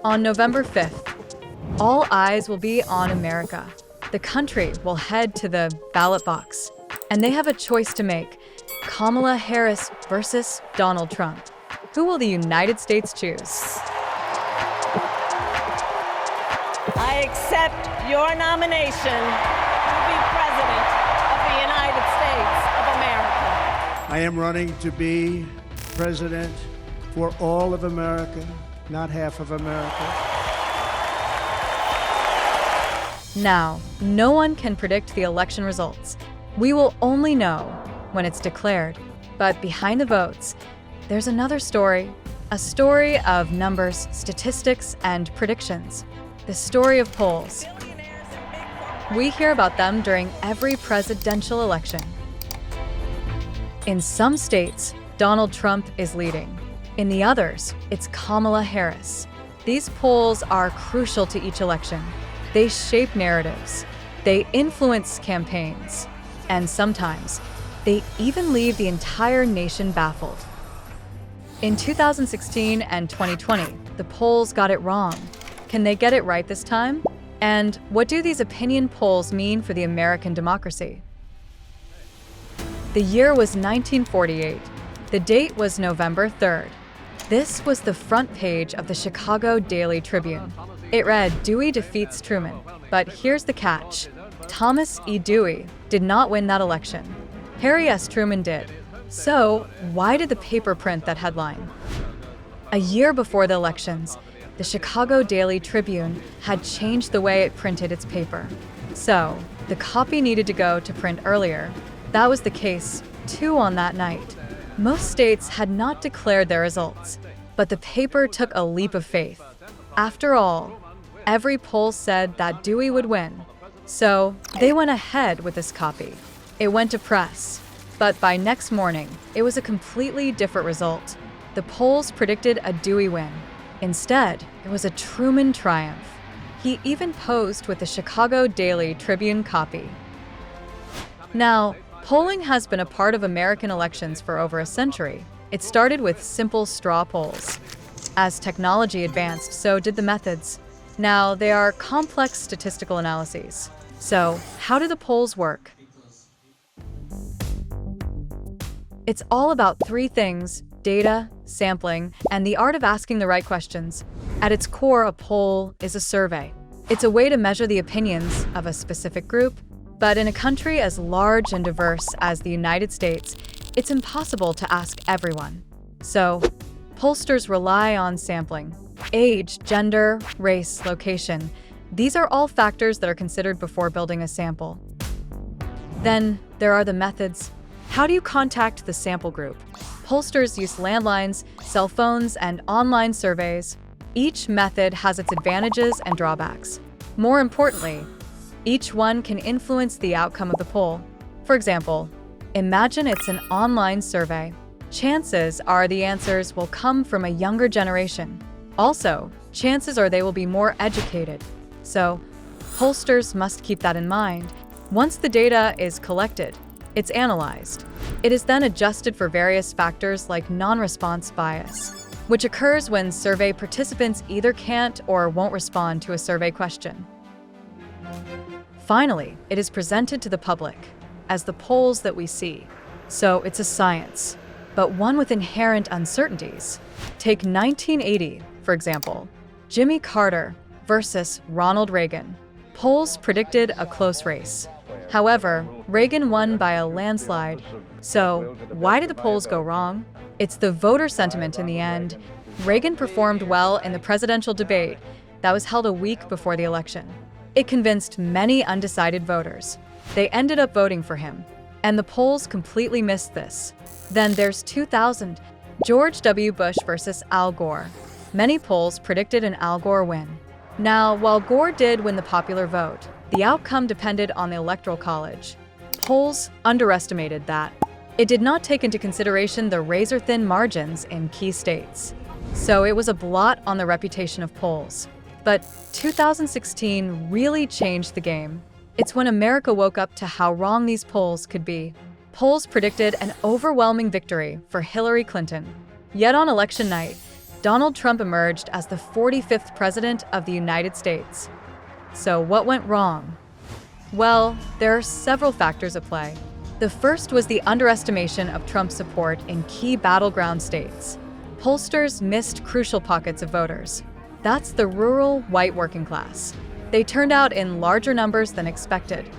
On November 5th, all eyes will be on America. The country will head to the ballot box, and they have a choice to make: Kamala Harris versus Donald Trump. Who will the United States choose? I accept your nomination to be President of the United States of America. I am running to be President for all of America, not half of America. Now, no one can predict the election results. We will only know when it's declared. But behind the votes, there's another story. A story of numbers, statistics, and predictions. The story of polls. We hear about them during every presidential election. In some states, Donald Trump is leading. In the others, it's Kamala Harris. These polls are crucial to each election. They shape narratives. They influence campaigns. And sometimes, they even leave the entire nation baffled. In 2016 and 2020, the polls got it wrong. Can they get it right this time? And what do these opinion polls mean for the American democracy? The year was 1948. The date was November 3rd. This was the front page of the Chicago Daily Tribune. It read, "Dewey defeats Truman." But here's the catch. Thomas E. Dewey did not win that election. Harry S. Truman did. So, why did the paper print that headline? A year before the elections, the Chicago Daily Tribune had changed the way it printed its paper. So, the copy needed to go to print earlier. That was the case, too, on that night. Most states had not declared their results, but the paper took a leap of faith. After all, every poll said that Dewey would win. So, they went ahead with this copy. It went to press. But by next morning, it was a completely different result. The polls predicted a Dewey win. Instead, it was a Truman triumph. He even posed with the Chicago Daily Tribune copy. Now, polling has been a part of American elections for over a century. It started with simple straw polls. As technology advanced, so did the methods. Now, they are complex statistical analyses. So, how do the polls work? It's all about three things: data, sampling, and the art of asking the right questions. At its core, a poll is a survey. It's a way to measure the opinions of a specific group. But in a country as large and diverse as the United States, it's impossible to ask everyone. So, pollsters rely on sampling. Age, gender, race, location. These are all factors that are considered before building a sample. Then, there are the methods. How do you contact the sample group? Pollsters use landlines, cell phones, and online surveys. Each method has its advantages and drawbacks. More importantly, each one can influence the outcome of the poll. For example, imagine it's an online survey. Chances are the answers will come from a younger generation. Also, chances are they will be more educated. So, pollsters must keep that in mind. Once the data is collected, it's analyzed. It is then adjusted for various factors like non-response bias, which occurs when survey participants either can't or won't respond to a survey question. Finally, it is presented to the public as the polls that we see. So it's a science, but one with inherent uncertainties. Take 1980, for example. Jimmy Carter versus Ronald Reagan. Polls predicted a close race. However, Reagan won by a landslide. So, why did the polls go wrong? It's the voter sentiment in the end. Reagan performed well in the presidential debate that was held a week before the election. It convinced many undecided voters. They ended up voting for him, and the polls completely missed this. Then there's 2000, George W. Bush versus Al Gore. Many polls predicted an Al Gore win. Now, while Gore did win the popular vote, the outcome depended on the Electoral College. Polls underestimated that. It did not take into consideration the razor-thin margins in key states. So it was a blot on the reputation of polls. But 2016 really changed the game. It's when America woke up to how wrong these polls could be. Polls predicted an overwhelming victory for Hillary Clinton. Yet on election night, Donald Trump emerged as the 45th president of the United States. So what went wrong? Well, there are several factors at play. The first was the underestimation of Trump's support in key battleground states. Pollsters missed crucial pockets of voters. That's the rural, white working class. They turned out in larger numbers than expected.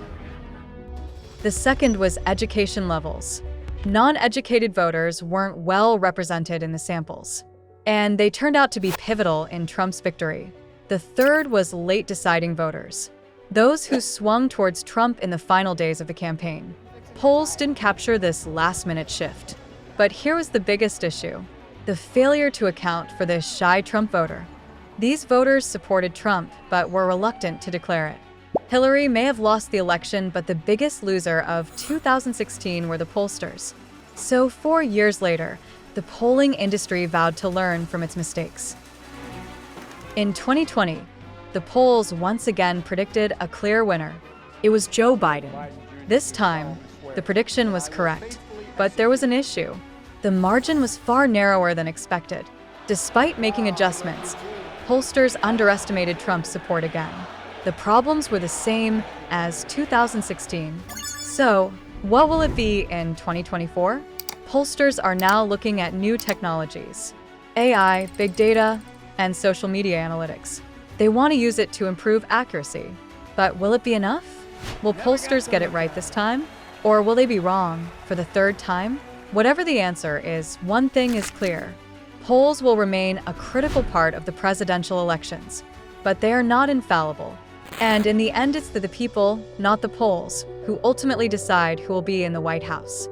The second was education levels. Non-educated voters weren't well represented in the samples, and they turned out to be pivotal in Trump's victory. The third was late deciding voters, those who swung towards Trump in the final days of the campaign. Polls didn't capture this last-minute shift. But here was the biggest issue: the failure to account for this shy Trump voter. These voters supported Trump, but were reluctant to declare it. Hillary may have lost the election, but the biggest loser of 2016 were the pollsters. So 4 years later, the polling industry vowed to learn from its mistakes. In 2020, the polls once again predicted a clear winner. It was Joe Biden. This time, the prediction was correct, but there was an issue. The margin was far narrower than expected. Despite making adjustments, pollsters underestimated Trump's support again. The problems were the same as 2016. So, what will it be in 2024? Pollsters are now looking at new technologies: AI, big data, and social media analytics. They want to use it to improve accuracy. But will it be enough? Will pollsters get it right this time? Or will they be wrong for the third time? Whatever the answer is, one thing is clear: polls will remain a critical part of the presidential elections, but they are not infallible. And in the end, it's the people, not the polls, who ultimately decide who will be in the White House.